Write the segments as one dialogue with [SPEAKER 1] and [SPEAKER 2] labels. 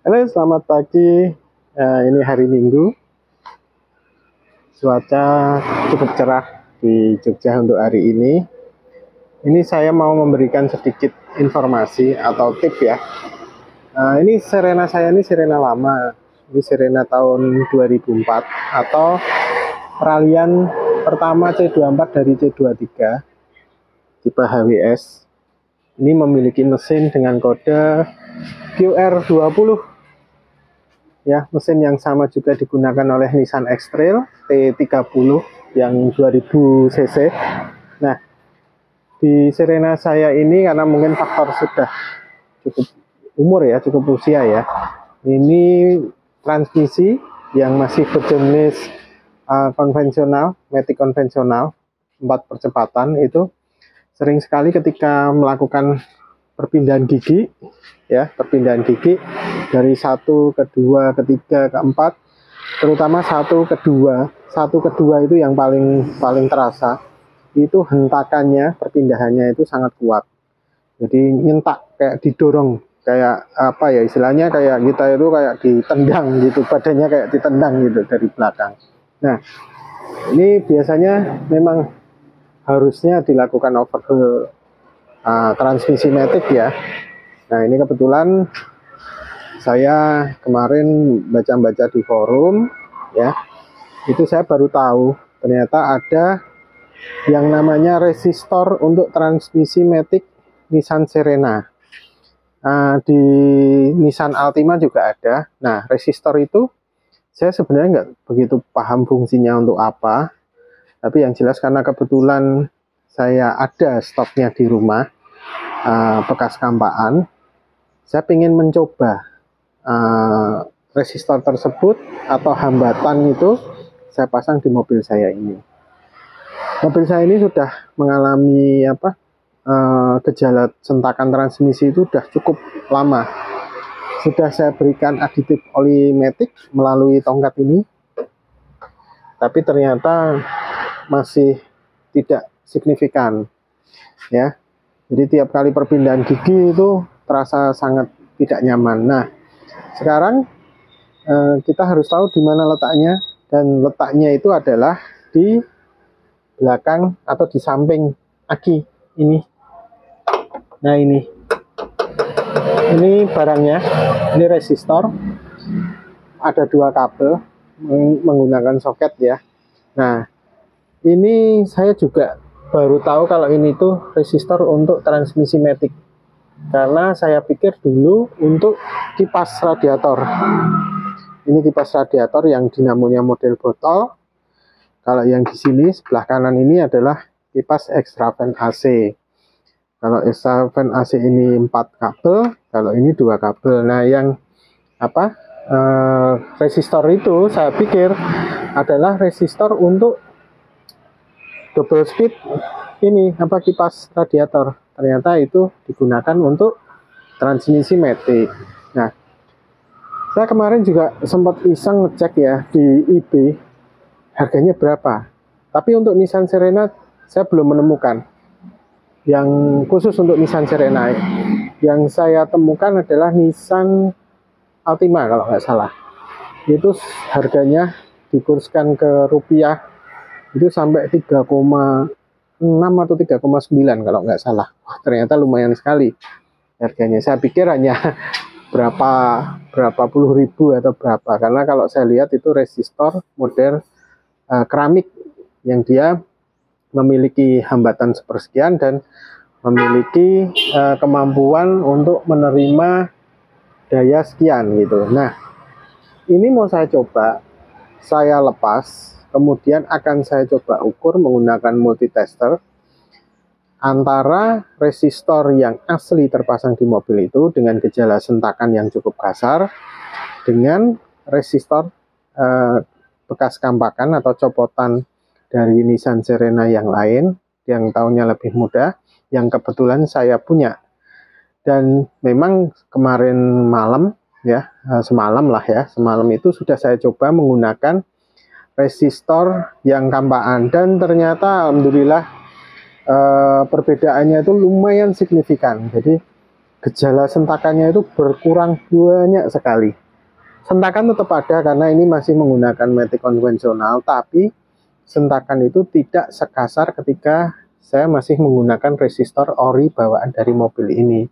[SPEAKER 1] Halo, selamat pagi. Ini hari Minggu. Cuaca cukup cerah di Jogja untuk hari ini. Ini saya mau memberikan sedikit informasi atau tip ya. Ini Serena saya ini Serena lama. Ini Serena tahun 2004 atau peralihan pertama C24 dari C23 tipe HWS. Ini memiliki mesin dengan kode QR20. Ya, mesin yang sama juga digunakan oleh Nissan X-Trail T30 yang 2000 cc. Nah, di Serena saya ini karena mungkin faktor sudah cukup umur ya, cukup usia ya. Ini transmisi yang masih berjenis konvensional, matic konvensional, 4 percepatan itu sering sekali ketika melakukan perpindahan gigi ya, perpindahan gigi dari 1 ke 2 ke 3 ke 4, terutama 1 ke 2 itu yang paling terasa. Itu hentakannya, perpindahannya itu sangat kuat. Jadi nyentak, kayak didorong, kayak apa ya istilahnya, kayak kita itu kayak ditendang gitu, badannya kayak ditendang gitu dari belakang. Nah, ini biasanya memang harusnya dilakukan overhaul transmisi matic ya. Nah, ini kebetulan saya kemarin baca-baca di forum ya, itu saya baru tahu ternyata ada yang namanya resistor untuk transmisi matic Nissan Serena. Di Nissan Altima juga ada. Nah, resistor itu saya sebenarnya nggak begitu paham fungsinya untuk apa, tapi yang jelas karena kebetulan saya ada stoknya di rumah, bekas kampaan, saya ingin mencoba resistor tersebut atau hambatan itu saya pasang di mobil saya ini. Mobil saya ini sudah mengalami gejala sentakan transmisi itu sudah cukup lama. Sudah saya berikan aditif oli matic melalui tongkat ini, tapi ternyata masih tidak signifikan ya. Jadi tiap kali perpindahan gigi itu terasa sangat tidak nyaman. Nah, sekarang kita harus tahu di mana letaknya, dan letaknya itu adalah di belakang atau di samping aki ini. Nah, ini barangnya, ini resistor, ada 2 kabel menggunakan soket ya. Nah, ini saya juga baru tahu kalau ini tuh resistor untuk transmisi matic, karena saya pikir dulu untuk kipas radiator. Ini kipas radiator yang dinamonya model botol. Kalau yang di sini sebelah kanan ini adalah kipas extra fan AC. Kalau extra fan AC ini 4 kabel, kalau ini 2 kabel. Nah, yang resistor itu saya pikir adalah resistor untuk double speed ini kipas radiator. Ternyata itu digunakan untuk transmisi matic. Nah, saya kemarin juga sempat iseng ngecek ya di eBay harganya berapa. Tapi untuk Nissan Serena saya belum menemukan yang khusus untuk Nissan Serena. Yang saya temukan adalah Nissan Altima kalau nggak salah. Itu harganya dikurskan ke rupiah itu sampai 3,6 atau 3,9 kalau nggak salah. Wah, ternyata lumayan sekali harganya. Saya pikir hanya berapa puluh ribu atau berapa, karena kalau saya lihat itu resistor model keramik yang dia memiliki hambatan sepersekian dan memiliki kemampuan untuk menerima daya sekian gitu. Nah, ini mau saya coba, saya lepas, kemudian akan saya coba ukur menggunakan multitester antara resistor yang asli terpasang di mobil itu dengan gejala sentakan yang cukup kasar dengan resistor bekas kampakan atau copotan dari Nissan Serena yang lain yang tahunnya lebih muda, yang kebetulan saya punya. Dan memang kemarin malam ya, semalam itu sudah saya coba menggunakan resistor yang kampaan, dan ternyata alhamdulillah perbedaannya itu lumayan signifikan. Jadi gejala sentakannya itu berkurang banyak sekali. Sentakan tetap ada karena ini masih menggunakan metik konvensional, tapi sentakan itu tidak sekasar ketika saya masih menggunakan resistor ori bawaan dari mobil ini.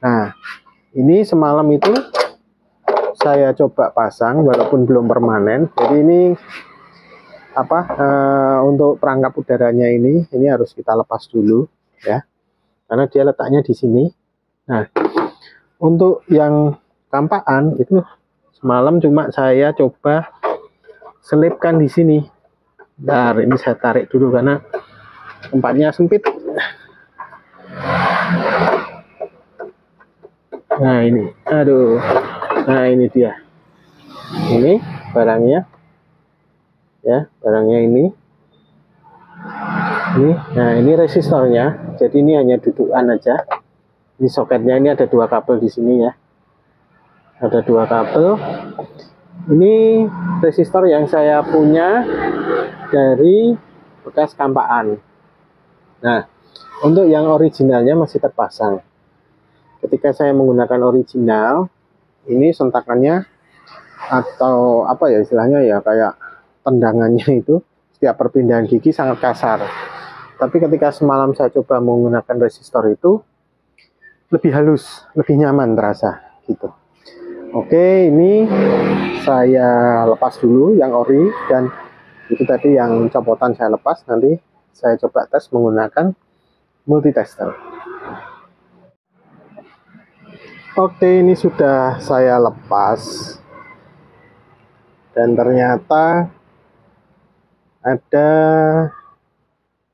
[SPEAKER 1] Nah, ini semalam itu saya coba pasang walaupun belum permanen. Jadi ini untuk perangkap udaranya ini harus kita lepas dulu ya, karena dia letaknya di sini. Nah, untuk yang kampaan itu semalam cuma saya coba selipkan di sini. Bentar, ini saya tarik dulu karena tempatnya sempit. Nah ini, aduh, nah ini dia. Ini barangnya, ya barangnya ini. Nah ini resistornya. Jadi ini hanya dudukan aja. Ini soketnya, ini ada 2 kabel di sini ya. Ada 2 kabel. Ini resistor yang saya punya dari bekas kampaan. Nah, untuk yang originalnya masih terpasang. Ketika saya menggunakan original, ini sentakannya atau apa ya istilahnya ya, kayak tendangannya itu setiap perpindahan gigi sangat kasar. Tapi ketika semalam saya coba menggunakan resistor itu lebih halus, lebih nyaman terasa gitu. Oke, ini saya lepas dulu yang ori, dan itu tadi yang copotan saya lepas. Nanti saya coba tes menggunakan multitester. Oke, ini sudah saya lepas, dan ternyata ada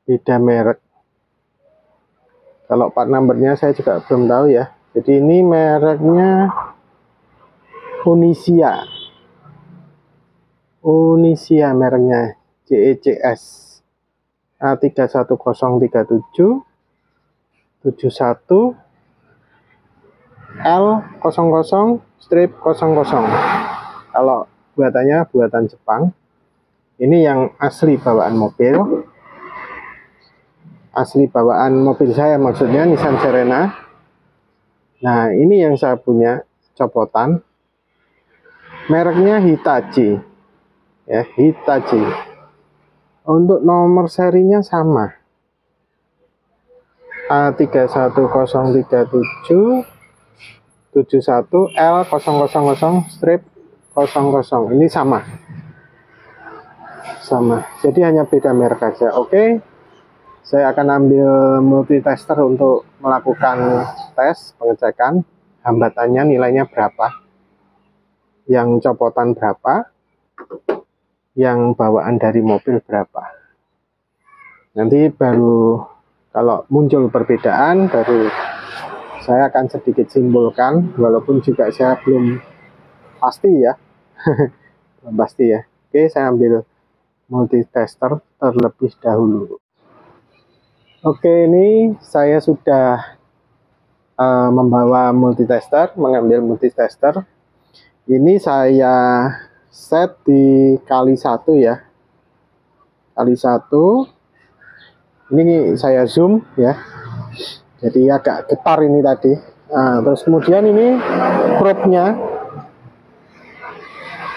[SPEAKER 1] beda merek. Kalau part numbernya saya juga belum tahu ya. Jadi ini mereknya Unisia mereknya, JECS A31037 71 L00-00. Kalau buatannya buatan Jepang. Ini yang asli bawaan mobil. Asli bawaan mobil saya, maksudnya Nissan Serena. Nah, ini yang saya punya copotan. Mereknya Hitachi. Ya, Hitachi. Untuk nomor serinya sama. A31037 71 L00-00. Ini sama. Jadi hanya beda merek aja. Oke. Saya akan ambil multitester untuk melakukan tes pengecekan hambatannya, nilainya berapa, yang copotan berapa, yang bawaan dari mobil berapa. Nanti baru kalau muncul perbedaan baru saya akan sedikit simpulkan, walaupun juga saya belum pasti ya. Belum pasti ya. Oke, saya ambil multitester terlebih dahulu. Oke, ini saya sudah membawa multitester, mengambil multitester. Ini saya set di kali 1 ya. Kali 1. Ini saya zoom ya. Jadi agak getar ini tadi. Nah, terus kemudian ini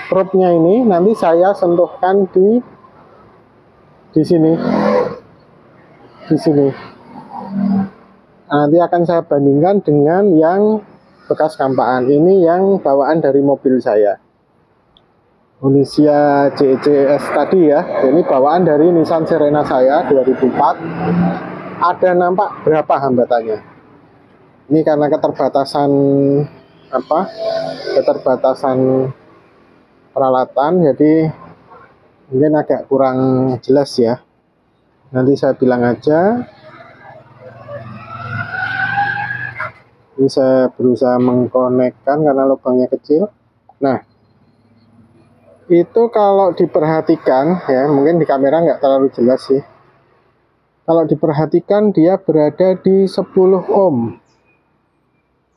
[SPEAKER 1] probe-nya ini nanti saya sentuhkan di sini. Di sini. Nanti akan saya bandingkan dengan yang bekas kampaan. Ini yang bawaan dari mobil saya. Unisia JECS tadi ya. Ini bawaan dari Nissan Serena saya 2004. Ada nampak berapa hambatannya. Ini karena keterbatasan keterbatasan peralatan, jadi mungkin agak kurang jelas ya. Nanti saya bilang aja. Ini saya berusaha mengkonekkan karena lubangnya kecil. Nah, itu kalau diperhatikan ya, mungkin di kamera nggak terlalu jelas sih. Kalau diperhatikan dia berada di 10 ohm.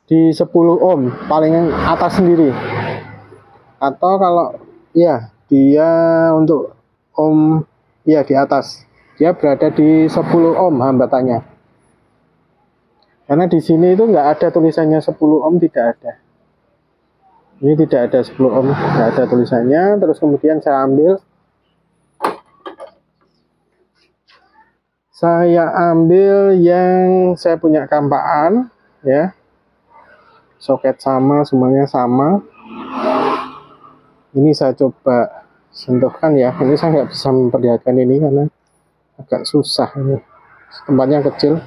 [SPEAKER 1] Di 10 ohm paling atas sendiri. Atau kalau ya dia untuk ohm ya di atas. Dia berada di 10 ohm hambatannya. Karena di sini itu nggak ada tulisannya 10 ohm, tidak ada. Ini tidak ada 10 ohm, nggak ada tulisannya. Terus kemudian saya ambil yang saya punya kampaan, ya. Soket sama, semuanya sama. Ini saya coba sentuhkan ya. Ini saya nggak bisa memperlihatkan ini karena agak susah ini. Tempatnya kecil.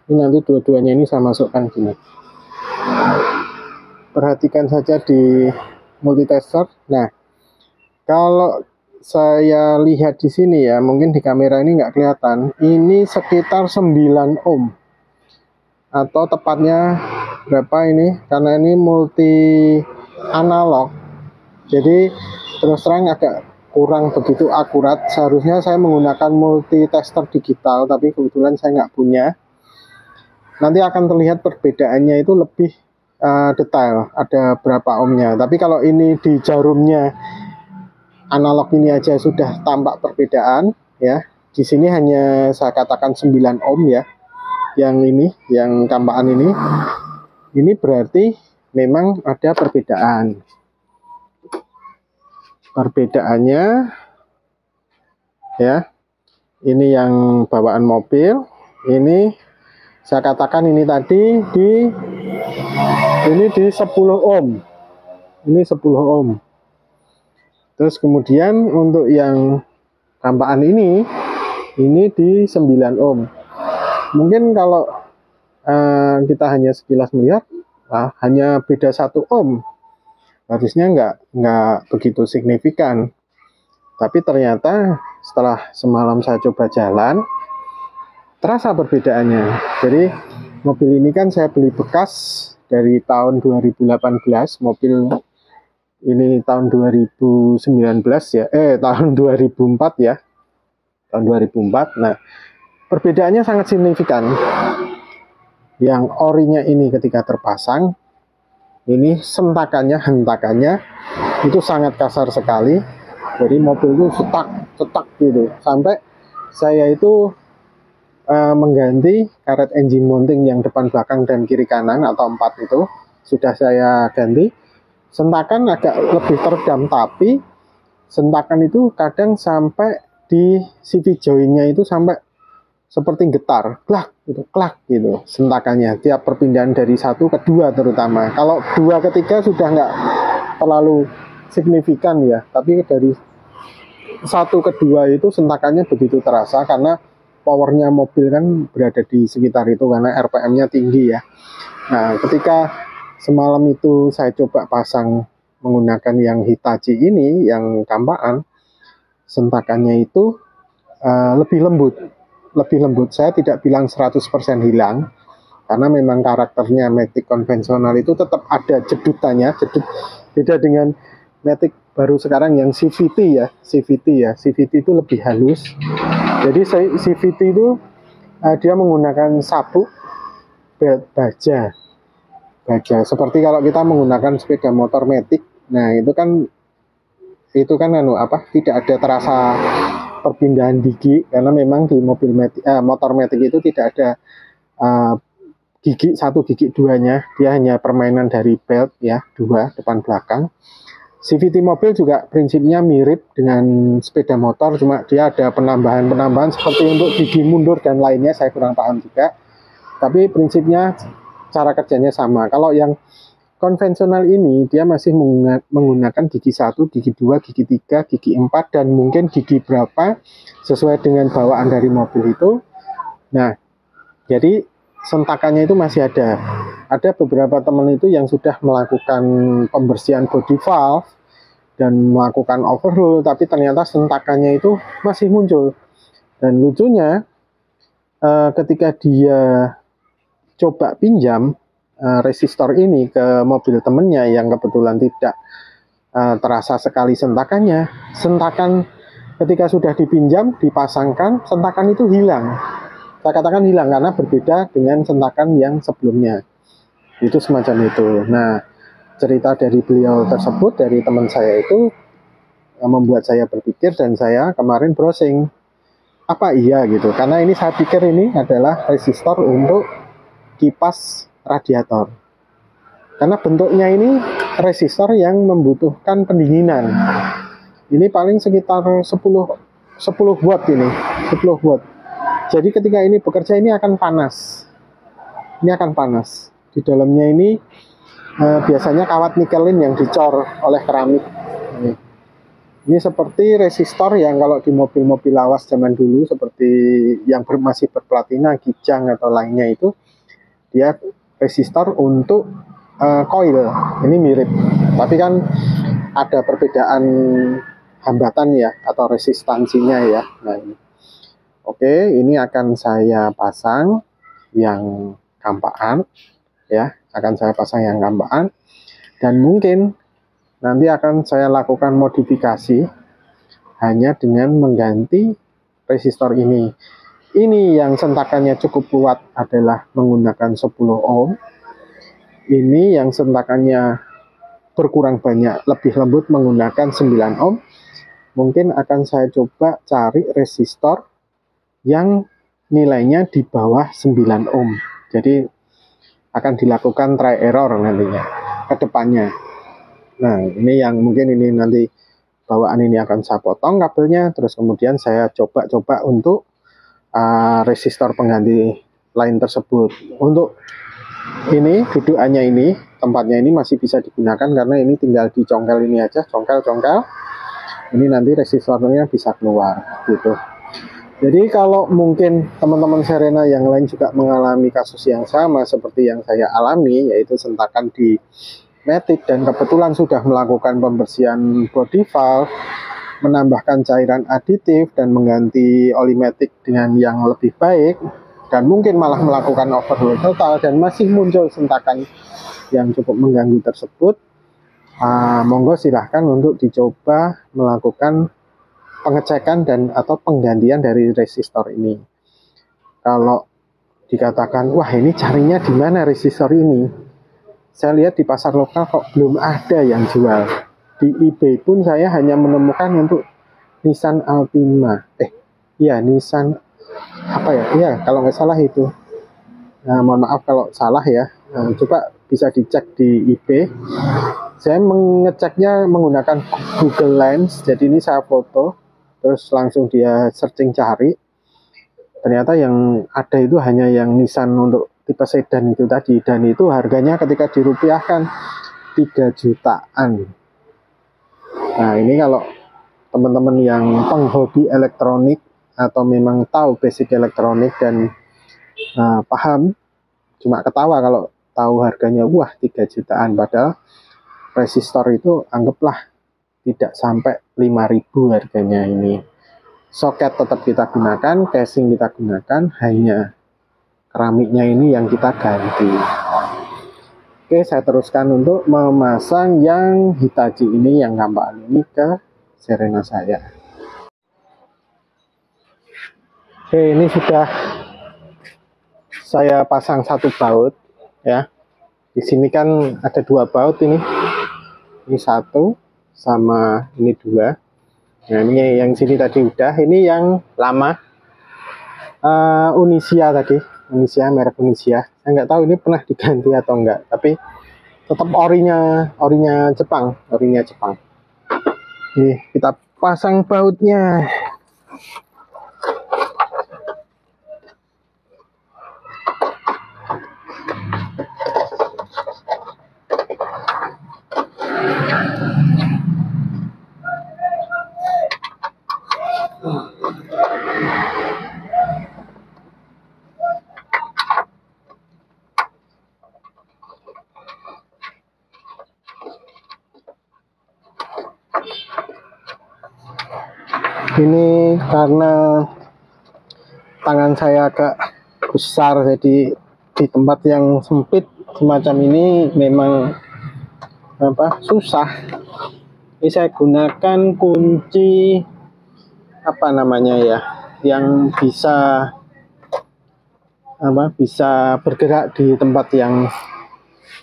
[SPEAKER 1] Ini nanti dua-duanya ini saya masukkan gini. Perhatikan saja di multitester. Nah, kalau saya lihat di sini ya, mungkin di kamera ini nggak kelihatan. Ini sekitar 9 ohm. Atau tepatnya berapa ini? Karena ini multi analog. Jadi terus terang agak kurang begitu akurat. Seharusnya saya menggunakan multitester digital, tapi kebetulan saya nggak punya. Nanti akan terlihat perbedaannya itu lebih detail, ada berapa ohmnya. Tapi kalau ini di jarumnya analog ini aja sudah tampak perbedaan, ya. Di sini hanya saya katakan 9 ohm ya. Yang ini, yang kampaan ini berarti memang ada perbedaan. Perbedaannya, ya. Ini yang bawaan mobil, ini saya katakan ini tadi di 10 ohm. Ini 10 ohm. Terus kemudian untuk yang kampaan ini di 9 ohm. Mungkin kalau kita hanya sekilas melihat, hanya beda 1 ohm. Harusnya nggak begitu signifikan. Tapi ternyata setelah semalam saya coba jalan, terasa perbedaannya. Jadi mobil ini kan saya beli bekas dari tahun 2018, mobil ini tahun 2019 ya, tahun 2004 ya, tahun 2004. Nah, perbedaannya sangat signifikan. Yang orinya ini ketika terpasang, ini hentakannya itu sangat kasar sekali. Jadi mobil itu cetak gitu, sampai saya itu mengganti karet engine mounting yang depan belakang dan kiri kanan atau 4 itu sudah saya ganti. Sentakan agak lebih teredam, tapi sentakan itu kadang sampai di CV joinnya itu sampai seperti getar, klak gitu sentakannya tiap perpindahan dari 1 ke 2 terutama. Kalau 2 ke 3 sudah nggak terlalu signifikan ya, tapi dari 1 ke 2 itu sentakannya begitu terasa karena powernya mobil kan berada di sekitar itu karena RPM-nya tinggi ya. Nah, ketika semalam itu saya coba pasang menggunakan yang Hitachi ini, yang kampaan, sentakannya itu lebih lembut. Saya tidak bilang 100% hilang, karena memang karakternya Matic konvensional itu tetap ada jedutannya, beda dengan Matic baru sekarang yang CVT ya. CVT itu lebih halus. Jadi CVT itu dia menggunakan sabuk belt baja seperti kalau kita menggunakan sepeda motor Matic. Nah, itu kan tidak ada terasa perpindahan gigi karena memang di mobil Matic, motor Matic itu tidak ada gigi 1 gigi 2-nya, dia hanya permainan dari belt ya, 2 depan belakang. CVT mobil juga prinsipnya mirip dengan sepeda motor, cuma dia ada penambahan seperti untuk gigi mundur dan lainnya, saya kurang paham juga. Tapi prinsipnya cara kerjanya sama. Kalau yang konvensional ini dia masih menggunakan gigi 1, gigi 2, gigi 3, gigi 4 dan mungkin gigi berapa sesuai dengan bawaan dari mobil itu. Nah, jadi sentakannya itu masih ada. Ada beberapa teman itu yang sudah melakukan pembersihan body valve dan melakukan overhaul, tapi ternyata sentakannya itu masih muncul. Dan lucunya, ketika dia coba pinjam resistor ini ke mobil temennya yang kebetulan tidak terasa sekali sentakannya, sentakan ketika sudah dipinjam, dipasangkan, sentakan itu hilang. Saya katakan hilang karena berbeda dengan sentakan yang sebelumnya. Itu semacam itu. Nah, cerita dari beliau tersebut, dari teman saya itu membuat saya berpikir dan saya kemarin browsing apa iya gitu. Karena ini saya pikir ini adalah resistor untuk kipas radiator. Karena bentuknya ini resistor yang membutuhkan pendinginan. Ini paling sekitar 10 watt ini, 10 watt. Jadi ketika ini bekerja ini akan panas. Ini akan panas. Di dalamnya ini biasanya kawat nikelin yang dicor oleh keramik. Ini seperti resistor yang kalau di mobil-mobil lawas zaman dulu, seperti yang masih berplatina, Kijang atau lainnya itu, dia resistor untuk koil. Ini mirip, tapi kan ada perbedaan hambatan ya, atau resistansinya ya. Nah, ini. Oke, ini akan saya pasang yang kampaan, ya, akan saya pasang yang kampaan, dan mungkin nanti akan saya lakukan modifikasi hanya dengan mengganti resistor ini. Ini yang sentakannya cukup kuat adalah menggunakan 10 ohm. Ini yang sentakannya berkurang banyak, lebih lembut menggunakan 9 ohm. Mungkin akan saya coba cari resistor yang nilainya di bawah 9 ohm. Jadi akan dilakukan try error nantinya ke depannya. Nah, ini yang mungkin ini nanti bawaan ini akan saya potong kabelnya, terus kemudian saya coba-coba untuk resistor pengganti lain tersebut. Untuk ini dudukannya ini, tempatnya ini masih bisa digunakan karena ini tinggal dicongkel ini aja, congkel-congkel. Ini nanti resistornya bisa keluar gitu. Jadi kalau mungkin teman-teman Serena yang lain juga mengalami kasus yang sama seperti yang saya alami, yaitu sentakan di matic dan kebetulan sudah melakukan pembersihan body valve, menambahkan cairan aditif dan mengganti oli matic dengan yang lebih baik, dan mungkin malah melakukan overhaul total dan masih muncul sentakan yang cukup mengganggu tersebut, monggo silahkan untuk dicoba melakukan pengecekan dan atau penggantian dari resistor ini. Kalau dikatakan, wah ini carinya di mana resistor ini? Saya lihat di pasar lokal kok belum ada yang jual. Di eBay pun saya hanya menemukan untuk Nissan Altima. Nissan apa ya? Iya, kalau nggak salah itu. Nah, mohon maaf kalau salah ya. Nah, coba bisa dicek di eBay. Saya mengeceknya menggunakan Google Lens. Jadi ini saya foto, terus langsung dia searching cari. Ternyata yang ada itu hanya yang Nissan untuk tipe sedan itu tadi, dan itu harganya ketika dirupiahkan 3 jutaan. Nah, ini kalau teman-teman yang penghobi elektronik atau memang tahu basic elektronik dan paham, cuma ketawa kalau tahu harganya, wah 3 jutaan, padahal resistor itu anggaplah tidak sampai 5.000 harganya. Ini soket tetap kita gunakan, casing kita gunakan, hanya keramiknya ini yang kita ganti. Oke, saya teruskan untuk memasang yang Hitachi ini, yang kampaan ini ke Serena saya. Oke, ini sudah saya pasang satu baut ya. Di sini kan ada 2 baut ini. Ini 1 sama ini 2. Nah, ini yang sini tadi udah, ini yang lama. Unisia tadi. Unisia, merek Unisia. Saya nggak tahu ini pernah diganti atau enggak, tapi tetap orinya Jepang, Nih, kita pasang bautnya. Ini karena tangan saya agak besar, jadi di tempat yang sempit semacam ini memang susah. Ini saya gunakan kunci apa namanya ya, yang bisa bisa bergerak di tempat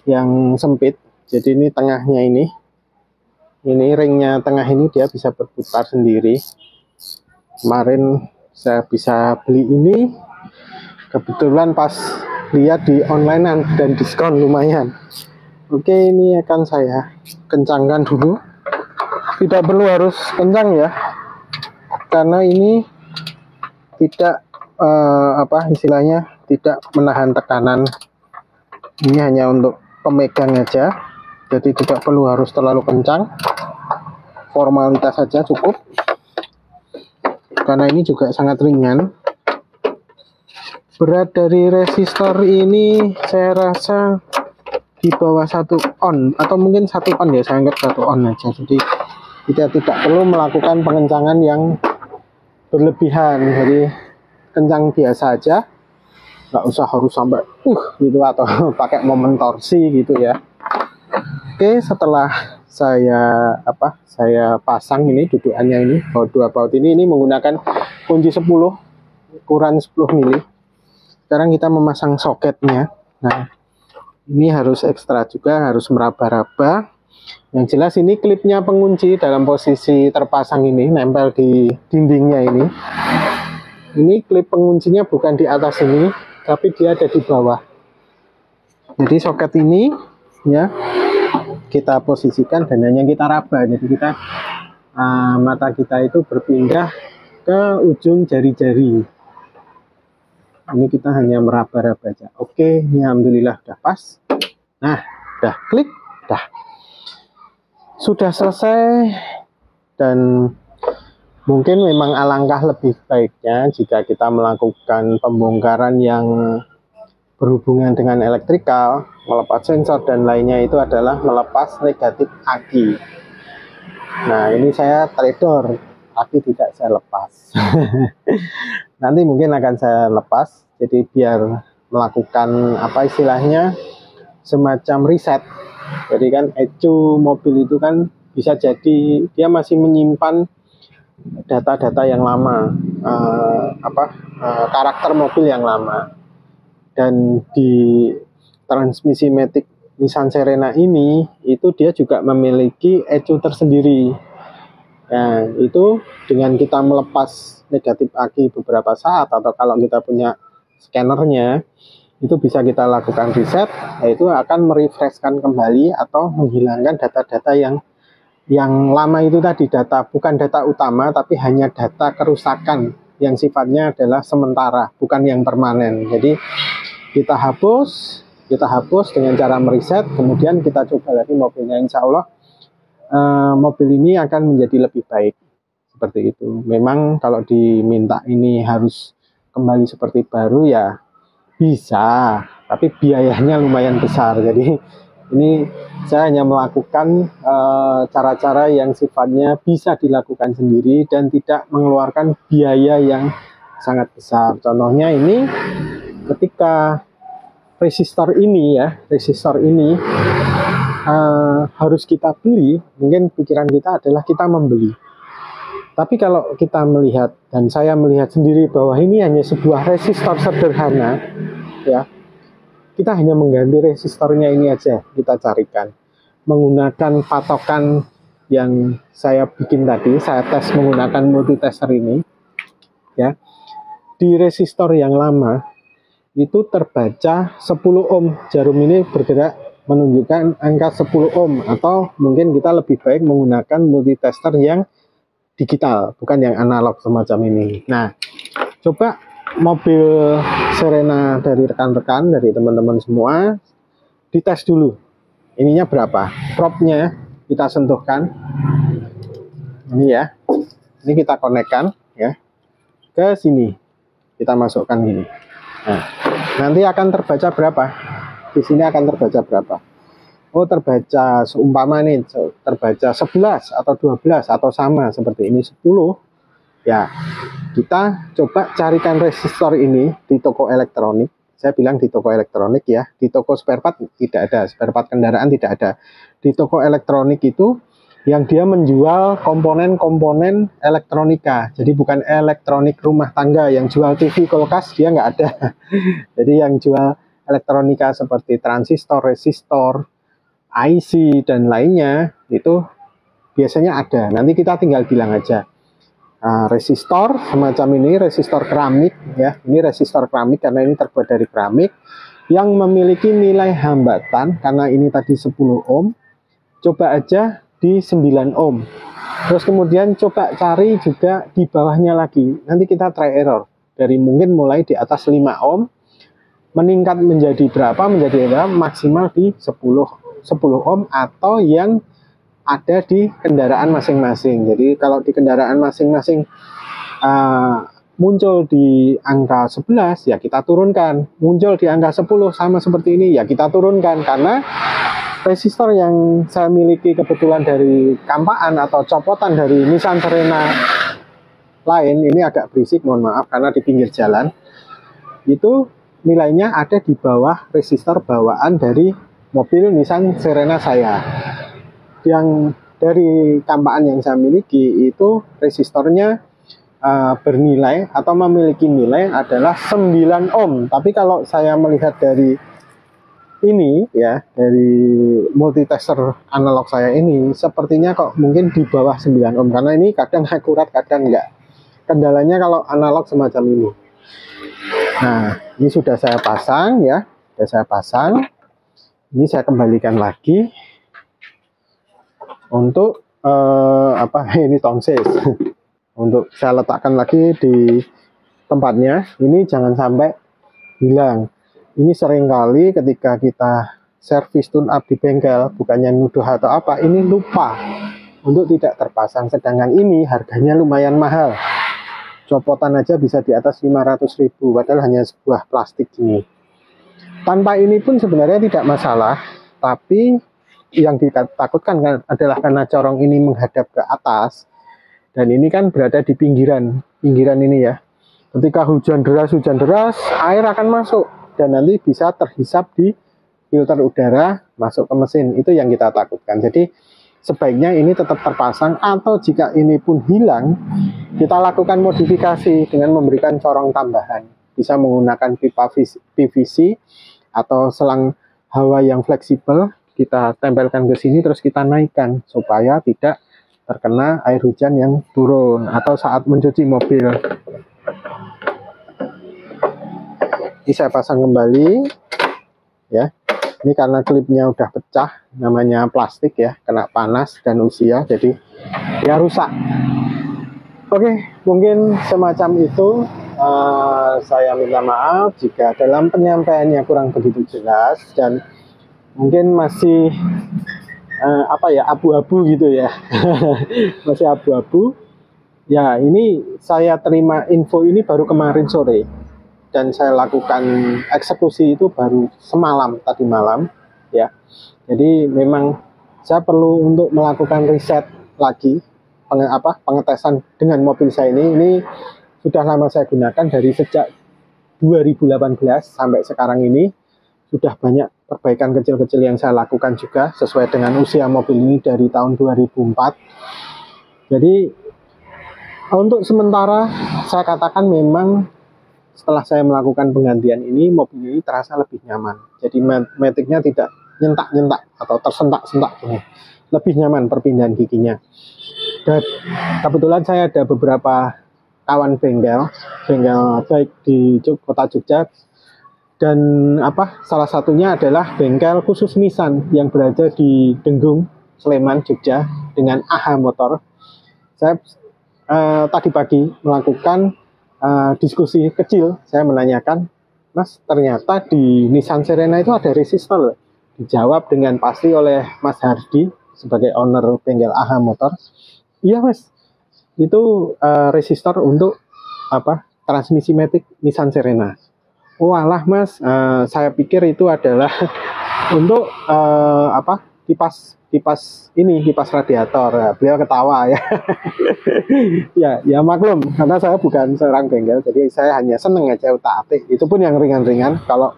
[SPEAKER 1] yang sempit. Jadi ini tengahnya ini ringnya tengah ini dia bisa berputar sendiri. Kemarin saya bisa beli ini, kebetulan pas lihat di online dan diskon lumayan. Oke, ini akan saya kencangkan dulu. Tidak perlu harus kencang ya, karena ini tidak istilahnya tidak menahan tekanan. Ini hanya untuk pemegang aja, jadi tidak perlu harus terlalu kencang, formalitas saja cukup, karena ini juga sangat ringan. Berat dari resistor ini saya rasa di bawah 1 on, atau mungkin 1 on ya, saya anggap 1 on aja. Jadi kita tidak perlu melakukan pengencangan yang berlebihan, jadi kencang biasa aja, nggak usah harus sampai gitu atau pakai momen torsi gitu ya. Oke, setelah saya pasang ini dudukannya ini, dua baut ini menggunakan kunci 10 ukuran 10 mili. Sekarang kita memasang soketnya. Nah, ini harus ekstra juga, harus meraba-raba. Yang jelas ini klipnya pengunci dalam posisi terpasang ini, nempel di dindingnya ini. Ini klip penguncinya bukan di atas ini, tapi dia ada di bawah. Jadi soket ini ya kita posisikan dan hanya kita raba. Jadi kita mata kita itu berpindah ke ujung jari-jari. Ini kita hanya meraba-raba aja. Oke, ini alhamdulillah udah pas. Nah, udah klik, udah. Sudah selesai, dan mungkin memang alangkah lebih baiknya jika kita melakukan pembongkaran yang berhubungan dengan elektrikal, melepas sensor dan lainnya, itu adalah melepas negatif aki. Nah, ini saya trade-door, aki tidak saya lepas. Nanti mungkin akan saya lepas, jadi biar melakukan istilahnya semacam riset. Jadi kan ECU mobil itu kan bisa jadi dia masih menyimpan data-data yang lama, karakter mobil yang lama. Dan di transmisi matic Nissan Serena ini itu dia juga memiliki ECU tersendiri. Nah, itu dengan kita melepas negatif aki beberapa saat, atau kalau kita punya scannernya, itu bisa kita lakukan reset, yaitu akan merefreshkan kembali atau menghilangkan data-data yang lama itu tadi, bukan data utama, tapi hanya data kerusakan yang sifatnya adalah sementara, bukan yang permanen. Jadi kita hapus dengan cara mereset, kemudian kita coba lagi mobilnya, insya Allah mobil ini akan menjadi lebih baik. Seperti itu. Memang kalau diminta ini harus kembali seperti baru ya bisa, tapi biayanya lumayan besar. Jadi ini saya hanya melakukan cara-cara yang sifatnya bisa dilakukan sendiri dan tidak mengeluarkan biaya yang sangat besar. Contohnya ini ketika resistor ini harus kita beli, mungkin pikiran kita adalah kita membeli. Tapi kalau kita melihat, dan saya melihat sendiri bahwa ini hanya sebuah resistor sederhana, ya, kita hanya mengganti resistornya ini aja, kita carikan. Menggunakan patokan yang saya bikin tadi, saya tes menggunakan multitester ini, ya. Di resistor yang lama, itu terbaca 10 ohm, jarum ini bergerak menunjukkan angka 10 ohm, atau mungkin kita lebih baik menggunakan multitester yang digital, bukan yang analog semacam ini. Nah, coba mobil Serena dari rekan-rekan, dari teman-teman semua, dites dulu. Ininya berapa? Propnya kita sentuhkan. Ini ya. Ini kita konekkan ya ke sini. Kita masukkan gini. Nah, nanti akan terbaca berapa? Di sini akan terbaca berapa? Oh, terbaca seumpama nih, terbaca 11 atau 12 atau sama seperti ini 10. Ya, kita coba carikan resistor ini di toko elektronik. Saya bilang di toko elektronik ya, di toko spare part tidak ada, spare part kendaraan tidak ada. Di toko elektronik itu yang dia menjual komponen-komponen elektronika. Jadi bukan elektronik rumah tangga yang jual TV, kulkas, dia nggak ada. Jadi yang jual elektronika seperti transistor, resistor, IC dan lainnya itu biasanya ada. Nanti kita tinggal bilang aja resistor semacam ini, resistor keramik ya. Ini resistor keramik karena ini terbuat dari keramik. yang memiliki nilai hambatan, karena ini tadi 10 ohm, coba aja di 9 ohm. Terus kemudian coba cari juga di bawahnya lagi. Nanti kita try error. Dari mungkin mulai di atas 5 ohm, meningkat menjadi berapa? Menjadi maksimal di 10 ohm atau yang ada di kendaraan masing-masing. Jadi kalau di kendaraan masing-masing muncul di angka 11, ya kita turunkan. Muncul di angka 10 sama seperti ini, ya kita turunkan. Karena resistor yang saya miliki kebetulan dari kampaan atau copotan dari Nissan Serena lain, ini agak berisik, mohon maaf, karena di pinggir jalan, itu nilainya ada di bawah resistor bawaan dari mobil Nissan Serena saya. Yang dari kampaan yang saya miliki itu resistornya bernilai atau memiliki nilai adalah 9 ohm. Tapi kalau saya melihat dari ini ya, dari multitester analog saya ini, sepertinya kok mungkin di bawah 9 ohm, karena ini kadang akurat kadang enggak. Kendalanya kalau analog semacam ini. Nah, ini sudah saya pasang ya, sudah saya pasang. Ini saya kembalikan lagi untuk ini tonsils untuk saya letakkan lagi di tempatnya. Ini jangan sampai hilang. Ini seringkali ketika kita servis tune up di bengkel, bukannya nuduh atau apa, ini lupa untuk tidak terpasang. Sedangkan ini harganya lumayan mahal. Copotan aja bisa di atas 500.000, padahal hanya sebuah plastik ini. Tanpa ini pun sebenarnya tidak masalah, tapi yang ditakutkan adalah karena corong ini menghadap ke atas, dan ini kan berada di pinggiran ini ya. Ketika hujan deras, air akan masuk dan nanti bisa terhisap di filter udara masuk ke mesin. Itu yang kita takutkan. Jadi sebaiknya ini tetap terpasang, atau jika ini pun hilang, kita lakukan modifikasi dengan memberikan corong tambahan. Bisa menggunakan pipa PVC atau selang hawa yang fleksibel, kita tempelkan ke sini terus kita naikkan supaya tidak terkena air hujan yang turun atau saat mencuci mobil. Ini saya pasang kembali ya. Ini karena klipnya udah pecah, namanya plastik ya, kena panas dan usia, jadi ya rusak. Oke, mungkin semacam itu. Saya minta maaf jika dalam penyampaiannya kurang begitu jelas dan mungkin masih abu-abu gitu ya. Masih abu-abu. Ya, ini saya terima info ini baru kemarin sore dan saya lakukan eksekusi itu baru semalam, tadi malam ya. Jadi memang saya perlu untuk melakukan riset lagi, pengetesan dengan mobil saya ini sudah lama saya gunakan dari sejak 2018 sampai sekarang ini. Sudah banyak perbaikan kecil-kecil yang saya lakukan juga sesuai dengan usia mobil ini dari tahun 2004. Jadi untuk sementara saya katakan memang setelah saya melakukan penggantian ini, mobil ini terasa lebih nyaman. Jadi maticnya tidak nyentak-nyentak atau tersentak-sentak ini. Lebih nyaman perpindahan giginya. Dan kebetulan saya ada beberapa kawan bengkel baik di kota Jogja, dan salah satunya adalah bengkel khusus Nissan yang berada di Denggung, Sleman, Jogja, dengan AHA Motor. Saya tadi pagi melakukan diskusi kecil. Saya menanyakan, Mas, ternyata di Nissan Serena itu ada resistor. Dijawab dengan pasti oleh Mas Hardi sebagai owner bengkel AHA Motor. Iya, Mas, itu resistor untuk transmisi matic Nissan Serena. Oh alah Mas, saya pikir itu adalah untuk kipas radiator. Ya, beliau ketawa ya. ya maklum, karena saya bukan seorang bengkel, jadi saya hanya seneng aja utak-atik. Itu pun yang ringan-ringan. Kalau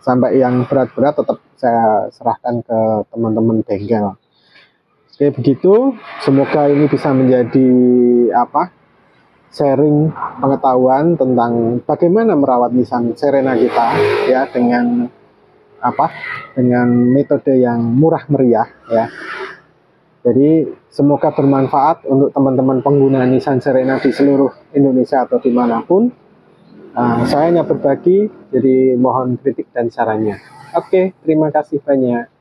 [SPEAKER 1] sampai yang berat-berat tetap saya serahkan ke teman-teman bengkel. Oke, begitu. Semoga ini bisa menjadi sharing pengetahuan tentang bagaimana merawat Nissan Serena kita ya, dengan metode yang murah meriah ya. Jadi semoga bermanfaat untuk teman-teman pengguna Nissan Serena di seluruh Indonesia atau dimanapun. Saya hanya berbagi, jadi mohon kritik dan sarannya. Oke, terima kasih banyak.